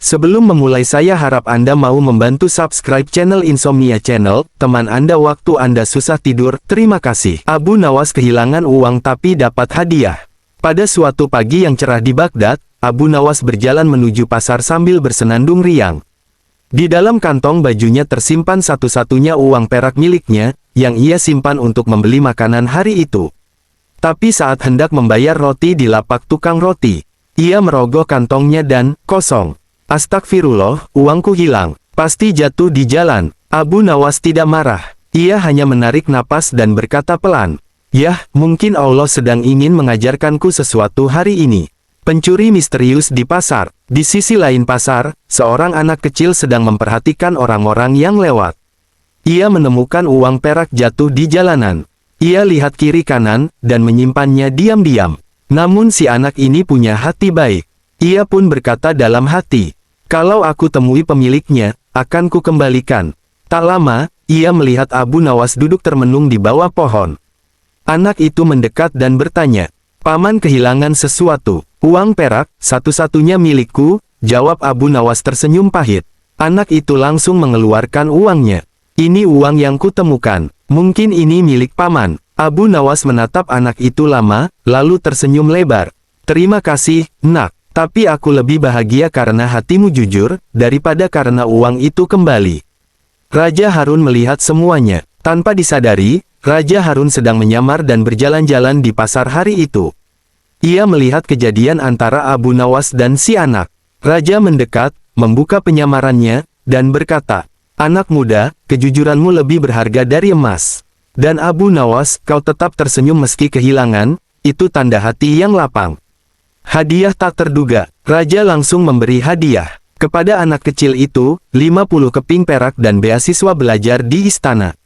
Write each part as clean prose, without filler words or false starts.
Sebelum memulai saya harap Anda mau membantu subscribe channel Insomnia Channel, teman Anda waktu Anda susah tidur, terima kasih. Abu Nawas kehilangan uang tapi dapat hadiah. Pada suatu pagi yang cerah di Baghdad, Abu Nawas berjalan menuju pasar sambil bersenandung riang. Di dalam kantong bajunya tersimpan satu-satunya uang perak miliknya, yang ia simpan untuk membeli makanan hari itu. Tapi saat hendak membayar roti di lapak tukang roti, ia merogoh kantongnya dan kosong. Astagfirullah, uangku hilang. Pasti jatuh di jalan. Abu Nawas tidak marah. Ia hanya menarik napas dan berkata pelan, "Yah, mungkin Allah sedang ingin mengajarkanku sesuatu hari ini." Pencuri misterius di pasar. Di sisi lain pasar, seorang anak kecil sedang memperhatikan orang-orang yang lewat. Ia menemukan uang perak jatuh di jalanan. Ia lihat kiri kanan, dan menyimpannya diam-diam. Namun si anak ini punya hati baik. Ia pun berkata dalam hati, "Kalau aku temui pemiliknya, akan ku kembalikan." Tak lama, ia melihat Abu Nawas duduk termenung di bawah pohon. Anak itu mendekat dan bertanya, "Paman kehilangan sesuatu." "Uang perak, satu-satunya milikku," jawab Abu Nawas tersenyum pahit. Anak itu langsung mengeluarkan uangnya. "Ini uang yang kutemukan. Mungkin ini milik paman." Abu Nawas menatap anak itu lama, lalu tersenyum lebar. "Terima kasih, nak. Tapi aku lebih bahagia karena hatimu jujur, daripada karena uang itu kembali." Raja Harun melihat semuanya. Tanpa disadari, Raja Harun sedang menyamar dan berjalan-jalan di pasar hari itu. Ia melihat kejadian antara Abu Nawas dan si anak. Raja mendekat, membuka penyamarannya, dan berkata, "Anak muda, kejujuranmu lebih berharga dari emas." Dan Abu Nawas, kau tetap tersenyum meski kehilangan, itu tanda hati yang lapang. Hadiah tak terduga. Raja langsung memberi hadiah kepada anak kecil itu, 50 keping perak dan beasiswa belajar di istana.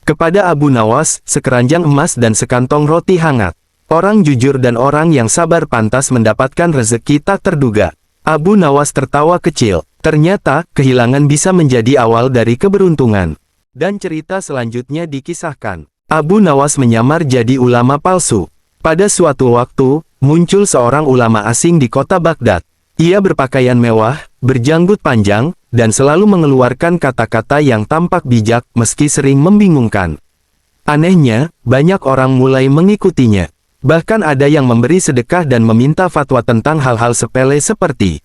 Kepada Abu Nawas, sekeranjang emas dan sekantong roti hangat. Orang jujur dan orang yang sabar pantas mendapatkan rezeki tak terduga. Abu Nawas tertawa kecil. Ternyata, kehilangan bisa menjadi awal dari keberuntungan. Dan cerita selanjutnya dikisahkan. Abu Nawas menyamar jadi ulama palsu. Pada suatu waktu, muncul seorang ulama asing di kota Baghdad. Ia berpakaian mewah, berjanggut panjang, dan selalu mengeluarkan kata-kata yang tampak bijak meski sering membingungkan. Anehnya, banyak orang mulai mengikutinya. Bahkan ada yang memberi sedekah dan meminta fatwa tentang hal-hal sepele seperti,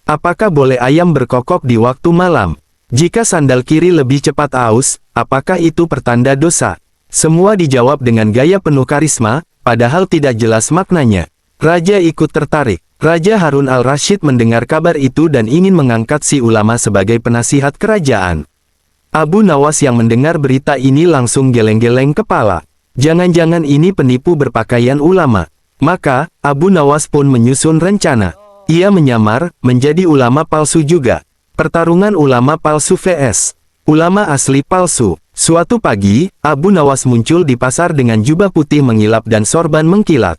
apakah boleh ayam berkokok di waktu malam? Jika sandal kiri lebih cepat aus, apakah itu pertanda dosa? Semua dijawab dengan gaya penuh karisma, padahal tidak jelas maknanya. Raja ikut tertarik. Raja Harun al-Rasyid mendengar kabar itu dan ingin mengangkat si ulama sebagai penasihat kerajaan. Abu Nawas yang mendengar berita ini langsung geleng-geleng kepala. Jangan-jangan ini penipu berpakaian ulama. Maka, Abu Nawas pun menyusun rencana. Ia menyamar, menjadi ulama palsu juga. Pertarungan ulama palsu vs. ulama asli palsu. Suatu pagi, Abu Nawas muncul di pasar dengan jubah putih mengilap dan sorban mengkilat.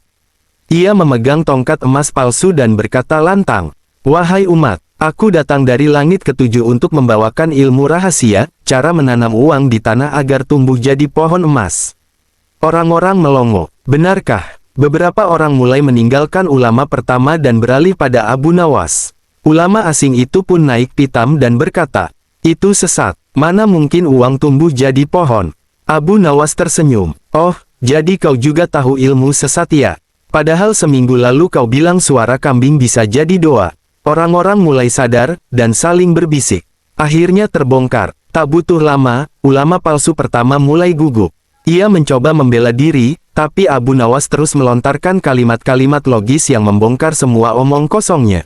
Ia memegang tongkat emas palsu dan berkata lantang, "Wahai umat, aku datang dari langit ketujuh untuk membawakan ilmu rahasia, cara menanam uang di tanah agar tumbuh jadi pohon emas." Orang-orang melongo. Benarkah? Beberapa orang mulai meninggalkan ulama pertama dan beralih pada Abu Nawas. Ulama asing itu pun naik pitam dan berkata, "Itu sesat. Mana mungkin uang tumbuh jadi pohon?" Abu Nawas tersenyum. "Oh, jadi kau juga tahu ilmu sesat ya? Padahal seminggu lalu kau bilang suara kambing bisa jadi doa." Orang-orang mulai sadar, dan saling berbisik. Akhirnya terbongkar. Tak butuh lama, ulama palsu pertama mulai gugup. Ia mencoba membela diri, tapi Abu Nawas terus melontarkan kalimat-kalimat logis yang membongkar semua omong kosongnya.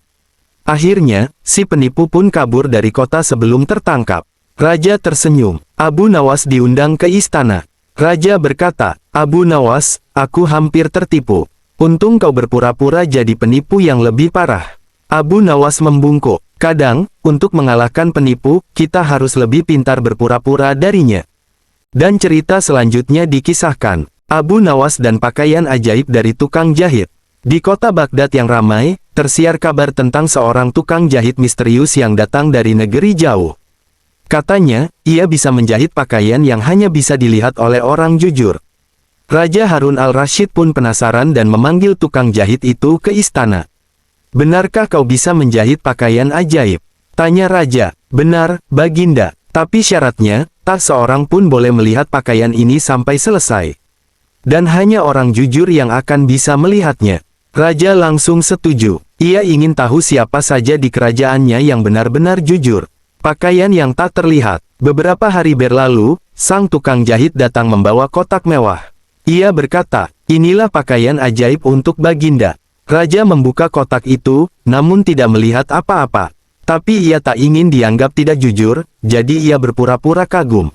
Akhirnya, si penipu pun kabur dari kota sebelum tertangkap. Raja tersenyum. Abu Nawas diundang ke istana. Raja berkata, "Abu Nawas, aku hampir tertipu. Untung kau berpura-pura jadi penipu yang lebih parah." Abu Nawas membungkuk. "Kadang, untuk mengalahkan penipu, kita harus lebih pintar berpura-pura darinya." Dan cerita selanjutnya dikisahkan. Abu Nawas dan pakaian ajaib dari tukang jahit. Di kota Baghdad yang ramai, tersiar kabar tentang seorang tukang jahit misterius yang datang dari negeri jauh. Katanya, ia bisa menjahit pakaian yang hanya bisa dilihat oleh orang jujur. Raja Harun al-Rasyid pun penasaran dan memanggil tukang jahit itu ke istana. benarkah kau bisa menjahit pakaian ajaib? Tanya raja. Benar, Baginda. Tapi syaratnya, tak seorang pun boleh melihat pakaian ini sampai selesai. Dan hanya orang jujur yang akan bisa melihatnya. Raja langsung setuju. Ia ingin tahu siapa saja di kerajaannya yang benar-benar jujur. Pakaian yang tak terlihat. Beberapa hari berlalu, sang tukang jahit datang membawa kotak mewah. Ia berkata, inilah pakaian ajaib untuk Baginda. Raja membuka kotak itu, namun tidak melihat apa-apa. Tapi ia tak ingin dianggap tidak jujur, jadi ia berpura-pura kagum.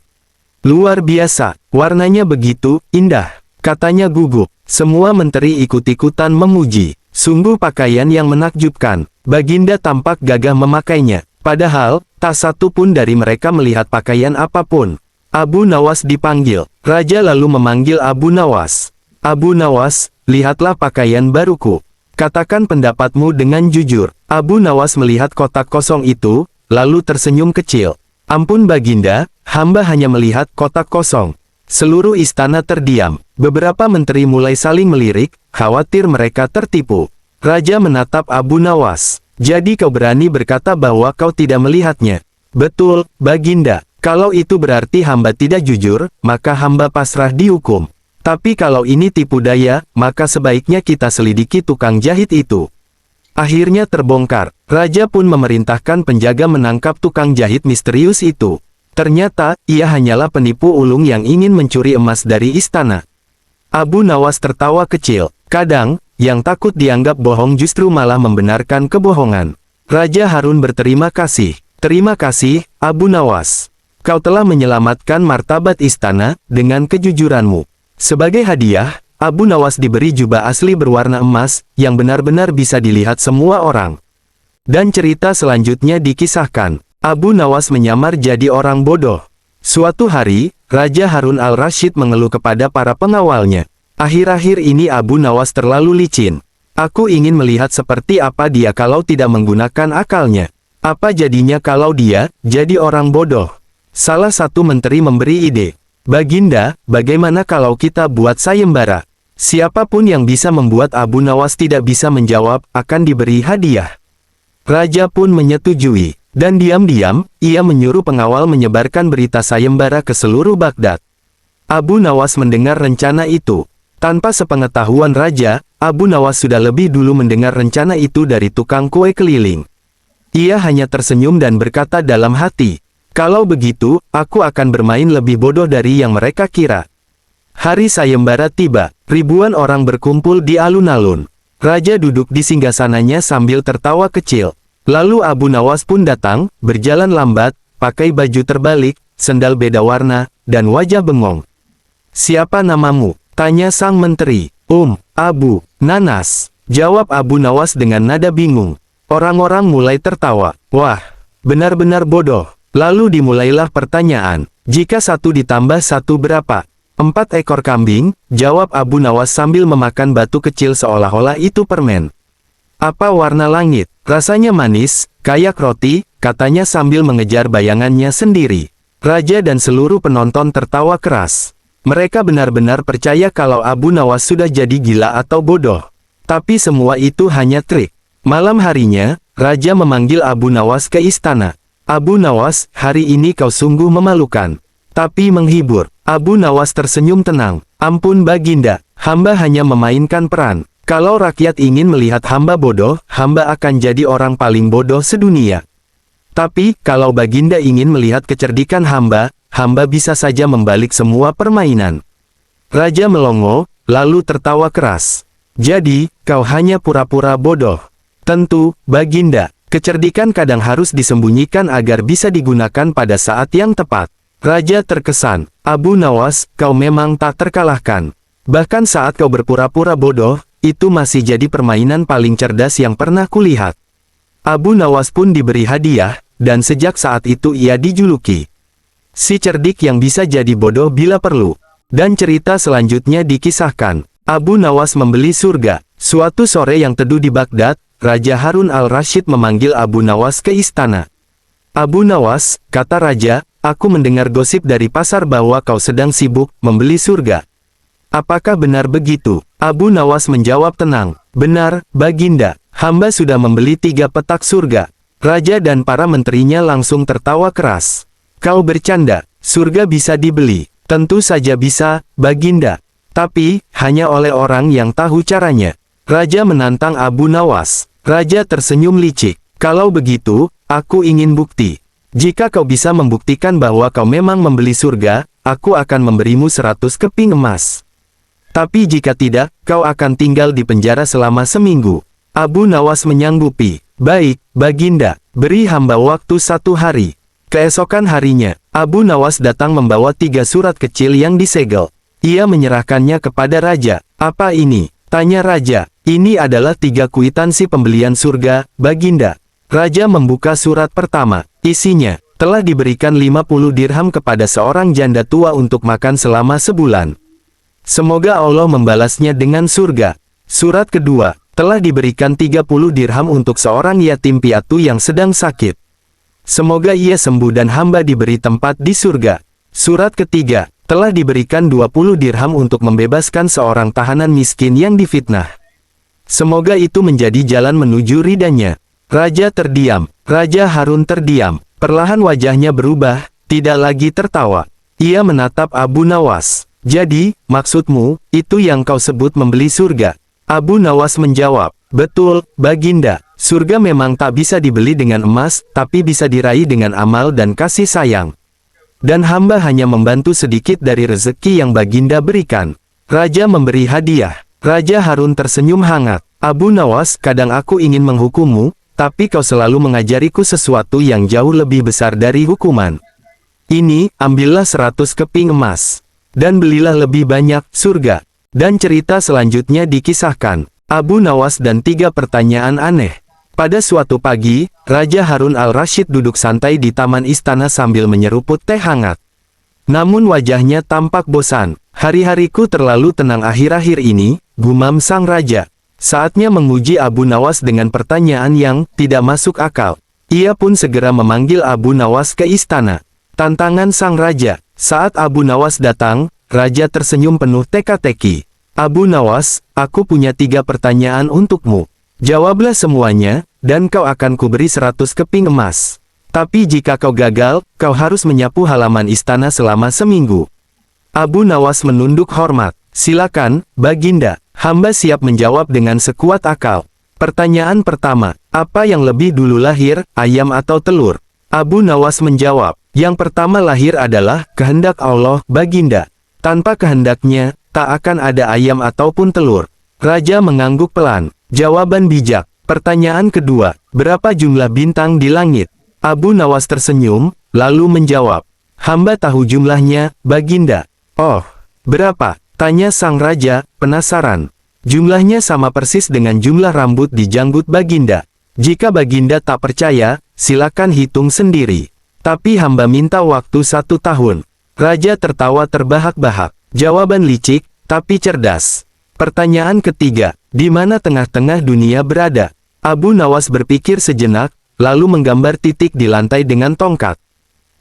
Luar biasa, warnanya begitu indah, katanya gugup. Semua menteri ikut-ikutan memuji. Sungguh pakaian yang menakjubkan. Baginda tampak gagah memakainya. Padahal, tak satu pun dari mereka melihat pakaian apapun. Abu Nawas dipanggil. Raja lalu memanggil Abu Nawas. Abu Nawas, lihatlah pakaian baruku. Katakan pendapatmu dengan jujur. Abu Nawas melihat kotak kosong itu, lalu tersenyum kecil. Ampun Baginda, hamba hanya melihat kotak kosong. Seluruh istana terdiam. Beberapa menteri mulai saling melirik, khawatir mereka tertipu. Raja menatap Abu Nawas. Jadi kau berani berkata bahwa kau tidak melihatnya? Betul, Baginda. Kalau itu berarti hamba tidak jujur, maka hamba pasrah dihukum. Tapi kalau ini tipu daya, maka sebaiknya kita selidiki tukang jahit itu. Akhirnya terbongkar. Raja pun memerintahkan penjaga menangkap tukang jahit misterius itu. Ternyata, ia hanyalah penipu ulung yang ingin mencuri emas dari istana. Abu Nawas tertawa kecil. Kadang, yang takut dianggap bohong justru malah membenarkan kebohongan. Raja Harun berterima kasih. Terima kasih, Abu Nawas. Kau telah menyelamatkan martabat istana dengan kejujuranmu. Sebagai hadiah, Abu Nawas diberi jubah asli berwarna emas, yang benar-benar bisa dilihat semua orang. Dan cerita selanjutnya dikisahkan. Abu Nawas menyamar jadi orang bodoh. Suatu hari, Raja Harun al-Rasyid mengeluh kepada para pengawalnya. Akhir-akhir ini Abu Nawas terlalu licin. Aku ingin melihat seperti apa dia kalau tidak menggunakan akalnya. Apa jadinya kalau dia jadi orang bodoh? Salah satu menteri memberi ide. Baginda, bagaimana kalau kita buat sayembara? Siapapun yang bisa membuat Abu Nawas tidak bisa menjawab, akan diberi hadiah. Raja pun menyetujui. Dan diam-diam, ia menyuruh pengawal menyebarkan berita sayembara ke seluruh Baghdad. Abu Nawas mendengar rencana itu. Tanpa sepengetahuan raja, Abu Nawas sudah lebih dulu mendengar rencana itu dari tukang kue keliling. Ia hanya tersenyum dan berkata dalam hati, kalau begitu, aku akan bermain lebih bodoh dari yang mereka kira. Hari sayembara tiba, ribuan orang berkumpul di alun-alun. Raja duduk di singgasananya sambil tertawa kecil. Lalu Abu Nawas pun datang, berjalan lambat, pakai baju terbalik, sendal beda warna, dan wajah bengong. Siapa namamu? Tanya sang menteri. Abu Nanas. Jawab Abu Nawas dengan nada bingung. Orang-orang mulai tertawa. Wah, benar-benar bodoh. Lalu dimulailah pertanyaan. Jika 1 ditambah 1 berapa? 4 ekor kambing, jawab Abu Nawas sambil memakan batu kecil seolah-olah itu permen. Apa warna langit? Rasanya manis, kayak roti, katanya sambil mengejar bayangannya sendiri. Raja dan seluruh penonton tertawa keras. Mereka benar-benar percaya kalau Abu Nawas sudah jadi gila atau bodoh. Tapi semua itu hanya trik. Malam harinya, Raja memanggil Abu Nawas ke istana. Abu Nawas, hari ini kau sungguh memalukan. Tapi menghibur. Abu Nawas tersenyum tenang. Ampun Baginda, hamba hanya memainkan peran. Kalau rakyat ingin melihat hamba bodoh, hamba akan jadi orang paling bodoh sedunia. Tapi, kalau Baginda ingin melihat kecerdikan hamba, hamba bisa saja membalik semua permainan. Raja melongo, lalu tertawa keras. Jadi, kau hanya pura-pura bodoh. Tentu, Baginda, kecerdikan kadang harus disembunyikan agar bisa digunakan pada saat yang tepat. Raja terkesan. Abu Nawas, kau memang tak terkalahkan. Bahkan saat kau berpura-pura bodoh, itu masih jadi permainan paling cerdas yang pernah kulihat. Abu Nawas pun diberi hadiah, dan sejak saat itu ia dijuluki si cerdik yang bisa jadi bodoh bila perlu. Dan cerita selanjutnya dikisahkan. Abu Nawas membeli surga. Suatu sore yang teduh di Baghdad, Raja Harun al-Rasyid memanggil Abu Nawas ke istana. Abu Nawas, kata Raja, aku mendengar gosip dari pasar bahwa kau sedang sibuk membeli surga. Apakah benar begitu? Abu Nawas menjawab tenang. Benar, Baginda. Hamba sudah membeli 3 petak surga. Raja dan para menterinya langsung tertawa keras. Kau bercanda, surga bisa dibeli. Tentu saja bisa, Baginda. Tapi, hanya oleh orang yang tahu caranya. Raja menantang Abu Nawas. Raja tersenyum licik. Kalau begitu, aku ingin bukti. Jika kau bisa membuktikan bahwa kau memang membeli surga, aku akan memberimu 100 keping emas. Tapi jika tidak, kau akan tinggal di penjara selama seminggu. Abu Nawas menyanggupi. Baik, Baginda, beri hamba waktu 1 hari. Keesokan harinya, Abu Nawas datang membawa 3 surat kecil yang disegel. Ia menyerahkannya kepada raja. Apa ini? Tanya raja. Ini adalah 3 kwitansi pembelian surga, Baginda. Raja membuka surat pertama. Isinya, telah diberikan 50 dirham kepada seorang janda tua untuk makan selama sebulan. Semoga Allah membalasnya dengan surga. Surat kedua, telah diberikan 30 dirham untuk seorang yatim piatu yang sedang sakit. Semoga ia sembuh dan hamba diberi tempat di surga. Surat ketiga, telah diberikan 20 dirham untuk membebaskan seorang tahanan miskin yang difitnah. Semoga itu menjadi jalan menuju ridanya. Raja terdiam. Raja Harun terdiam. Perlahan wajahnya berubah, tidak lagi tertawa. Ia menatap Abu Nawas. Jadi, maksudmu, itu yang kau sebut membeli surga? Abu Nawas menjawab, betul, Baginda. Surga memang tak bisa dibeli dengan emas, tapi bisa diraih dengan amal dan kasih sayang. Dan hamba hanya membantu sedikit dari rezeki yang Baginda berikan. Raja memberi hadiah. Raja Harun tersenyum hangat. Abu Nawas, kadang aku ingin menghukummu, tapi kau selalu mengajariku sesuatu yang jauh lebih besar dari hukuman. Ini, ambillah 100 keping emas. Dan belilah lebih banyak, surga. Dan cerita selanjutnya dikisahkan. Abu Nawas dan 3 pertanyaan aneh. Pada suatu pagi, Raja Harun al-Rasyid duduk santai di taman istana sambil menyeruput teh hangat. Namun wajahnya tampak bosan. Hari-hariku terlalu tenang akhir-akhir ini, gumam sang raja. Saatnya menguji Abu Nawas dengan pertanyaan yang tidak masuk akal. Ia pun segera memanggil Abu Nawas ke istana. Tantangan sang raja. Saat Abu Nawas datang, raja tersenyum penuh teka-teki. Abu Nawas, aku punya 3 pertanyaan untukmu. Jawablah semuanya, dan kau akan kuberi 100 keping emas. Tapi jika kau gagal, kau harus menyapu halaman istana selama seminggu. Abu Nawas menunduk hormat. Silakan, Baginda. Hamba siap menjawab dengan sekuat akal. Pertanyaan pertama, apa yang lebih dulu lahir, ayam atau telur? Abu Nawas menjawab, yang pertama lahir adalah kehendak Allah, Baginda. Tanpa kehendaknya, tak akan ada ayam ataupun telur. Raja mengangguk pelan. Jawaban bijak. Pertanyaan kedua, berapa jumlah bintang di langit? Abu Nawas tersenyum, lalu menjawab, hamba tahu jumlahnya, Baginda. Oh, berapa? Tanya sang raja, penasaran. Jumlahnya sama persis dengan jumlah rambut di janggut Baginda. Jika Baginda tak percaya, silakan hitung sendiri. Tapi hamba minta waktu 1 tahun. Raja tertawa terbahak-bahak. Jawaban licik, tapi cerdas. Pertanyaan ketiga, di mana tengah-tengah dunia berada? Abu Nawas berpikir sejenak, lalu menggambar titik di lantai dengan tongkat.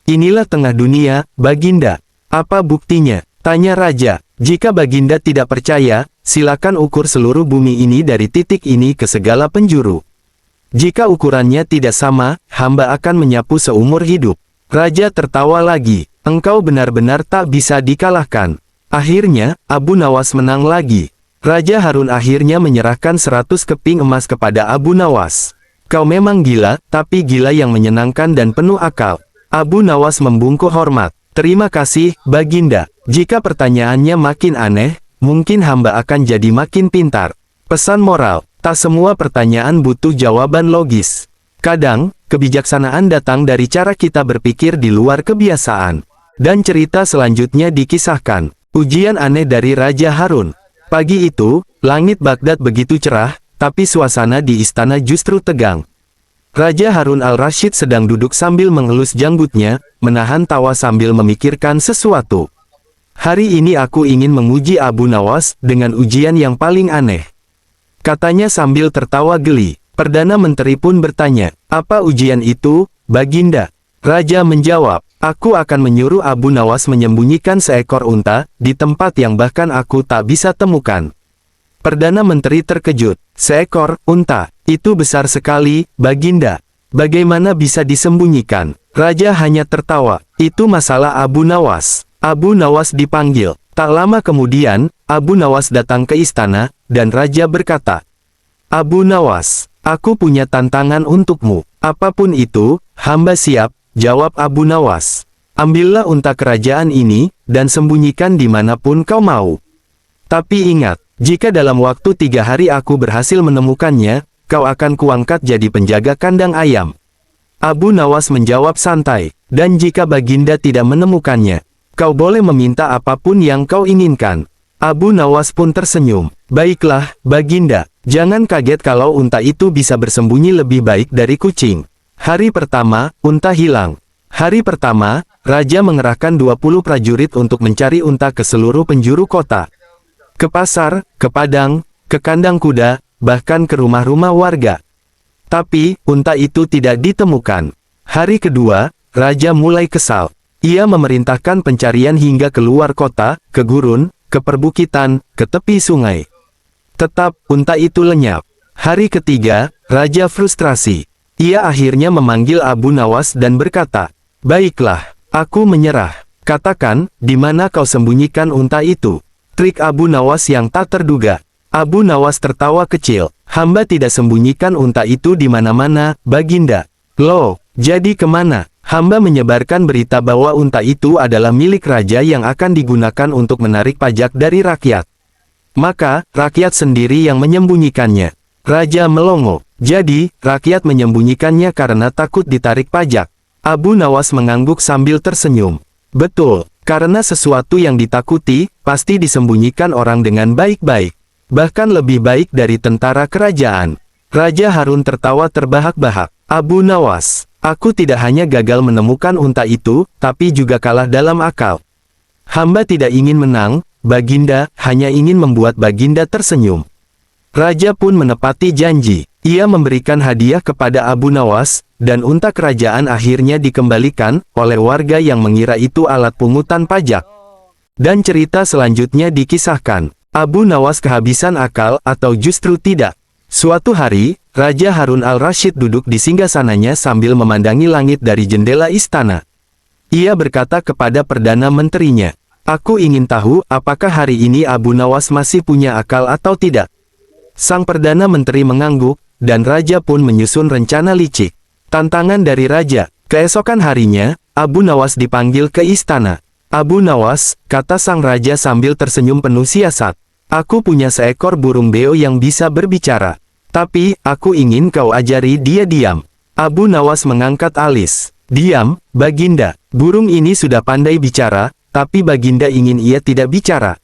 Inilah tengah dunia, Baginda. Apa buktinya? Tanya raja. Jika Baginda tidak percaya, silakan ukur seluruh bumi ini dari titik ini ke segala penjuru. Jika ukurannya tidak sama, hamba akan menyapu seumur hidup. Raja tertawa lagi. Engkau benar-benar tak bisa dikalahkan. Akhirnya, Abu Nawas menang lagi. Raja Harun akhirnya menyerahkan 100 keping emas kepada Abu Nawas. Kau memang gila, tapi gila yang menyenangkan dan penuh akal. Abu Nawas membungkuk hormat. Terima kasih, Baginda. Jika pertanyaannya makin aneh, mungkin hamba akan jadi makin pintar. Pesan moral, tak semua pertanyaan butuh jawaban logis. Kadang, kebijaksanaan datang dari cara kita berpikir di luar kebiasaan. Dan cerita selanjutnya dikisahkan. Ujian aneh dari Raja Harun. Pagi itu, langit Baghdad begitu cerah, tapi suasana di istana justru tegang. Raja Harun al-Rasyid sedang duduk sambil mengelus janggutnya, menahan tawa sambil memikirkan sesuatu. Hari ini aku ingin menguji Abu Nawas dengan ujian yang paling aneh. Katanya sambil tertawa geli. Perdana Menteri pun bertanya, apa ujian itu, Baginda? Raja menjawab, aku akan menyuruh Abu Nawas menyembunyikan seekor unta, di tempat yang bahkan aku tak bisa temukan. Perdana Menteri terkejut. Seekor unta, itu besar sekali, Baginda. Bagaimana bisa disembunyikan? Raja hanya tertawa. Itu masalah Abu Nawas. Abu Nawas dipanggil. Tak lama kemudian, Abu Nawas datang ke istana, dan Raja berkata, Abu Nawas, aku punya tantangan untukmu. Apapun itu, hamba siap, jawab Abu Nawas. Ambillah unta kerajaan ini, dan sembunyikan dimanapun kau mau. Tapi ingat, jika dalam waktu 3 hari aku berhasil menemukannya, kau akan kuangkat jadi penjaga kandang ayam. Abu Nawas menjawab santai, dan jika Baginda tidak menemukannya, kau boleh meminta apapun yang kau inginkan. Abu Nawas pun tersenyum. Baiklah, Baginda, jangan kaget kalau unta itu bisa bersembunyi lebih baik dari kucing. Hari pertama, unta hilang. Hari pertama, Raja mengerahkan 20 prajurit untuk mencari unta ke seluruh penjuru kota. Ke pasar, ke padang, ke kandang kuda, bahkan ke rumah-rumah warga. Tapi, unta itu tidak ditemukan. Hari kedua, Raja mulai kesal. Ia memerintahkan pencarian hingga keluar kota, ke gurun, ke perbukitan, ke tepi sungai. Tetap, unta itu lenyap. Hari ketiga, Raja frustrasi. Ia akhirnya memanggil Abu Nawas dan berkata, Baiklah, aku menyerah. Katakan, di mana kau sembunyikan unta itu? Trik Abu Nawas yang tak terduga. Abu Nawas tertawa kecil. Hamba tidak sembunyikan unta itu di mana-mana, Baginda. Loh, jadi kemana? Hamba menyebarkan berita bahwa unta itu adalah milik raja yang akan digunakan untuk menarik pajak dari rakyat. Maka, rakyat sendiri yang menyembunyikannya. Raja melongo. Jadi, rakyat menyembunyikannya karena takut ditarik pajak. Abu Nawas mengangguk sambil tersenyum. Betul. Karena sesuatu yang ditakuti, pasti disembunyikan orang dengan baik-baik. Bahkan lebih baik dari tentara kerajaan. Raja Harun tertawa terbahak-bahak. Abu Nawas, aku tidak hanya gagal menemukan unta itu, tapi juga kalah dalam akal. Hamba tidak ingin menang, Baginda, hanya ingin membuat Baginda tersenyum. Raja pun menepati janji. Ia memberikan hadiah kepada Abu Nawas, dan unta kerajaan akhirnya dikembalikan oleh warga yang mengira itu alat pungutan pajak. Dan cerita selanjutnya dikisahkan. Abu Nawas kehabisan akal atau justru tidak. Suatu hari, Raja Harun al-Rasyid duduk di singgasananya sambil memandangi langit dari jendela istana. Ia berkata kepada Perdana Menterinya, Aku ingin tahu apakah hari ini Abu Nawas masih punya akal atau tidak. Sang Perdana Menteri mengangguk, dan Raja pun menyusun rencana licik. Tantangan dari Raja. Keesokan harinya, Abu Nawas dipanggil ke istana. Abu Nawas, kata sang Raja sambil tersenyum penuh siasat. Aku punya seekor burung beo yang bisa berbicara. Tapi, aku ingin kau ajari dia diam. Abu Nawas mengangkat alis. Diam, Baginda. Burung ini sudah pandai bicara, tapi Baginda ingin ia tidak bicara.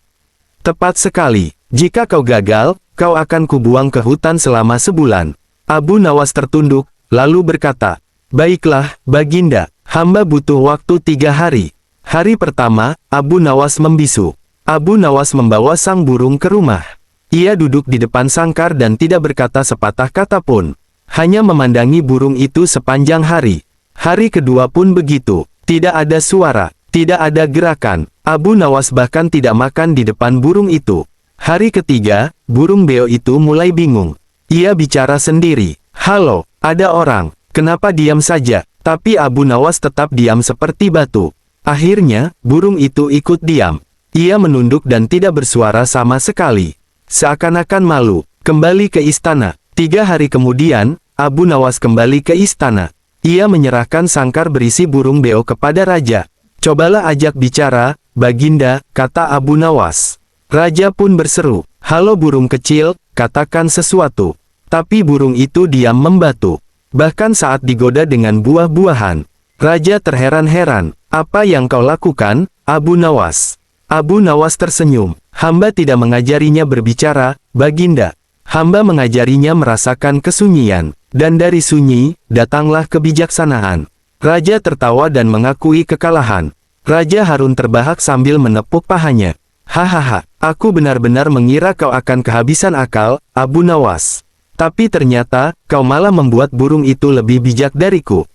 Tepat sekali. Jika kau gagal, kau akan kubuang ke hutan selama sebulan. Abu Nawas tertunduk, lalu berkata, Baiklah, Baginda, hamba butuh waktu 3 hari. Hari pertama, Abu Nawas membisu. Abu Nawas membawa sang burung ke rumah. Ia duduk di depan sangkar dan tidak berkata sepatah kata pun. Hanya memandangi burung itu sepanjang hari. Hari kedua pun begitu. Tidak ada suara, tidak ada gerakan. Abu Nawas bahkan tidak makan di depan burung itu. Hari ketiga, burung beo itu mulai bingung. Ia bicara sendiri. Halo, ada orang. Kenapa diam saja? Tapi Abu Nawas tetap diam seperti batu. Akhirnya, burung itu ikut diam. Ia menunduk dan tidak bersuara sama sekali. Seakan-akan malu. Kembali ke istana. 3 hari kemudian, Abu Nawas kembali ke istana. Ia menyerahkan sangkar berisi burung beo kepada Raja. Cobalah ajak bicara, Baginda, kata Abu Nawas. Raja pun berseru, Halo burung kecil, katakan sesuatu. Tapi burung itu diam membatu. Bahkan saat digoda dengan buah-buahan. Raja terheran-heran. Apa yang kau lakukan, Abu Nawas? Abu Nawas tersenyum. Hamba tidak mengajarinya berbicara, Baginda. Hamba mengajarinya merasakan kesunyian. Dan dari sunyi, datanglah kebijaksanaan. Raja tertawa dan mengakui kekalahan. Raja Harun terbahak sambil menepuk pahanya. Hahaha, aku benar-benar mengira kau akan kehabisan akal, Abu Nawas. Tapi ternyata, kau malah membuat burung itu lebih bijak dariku.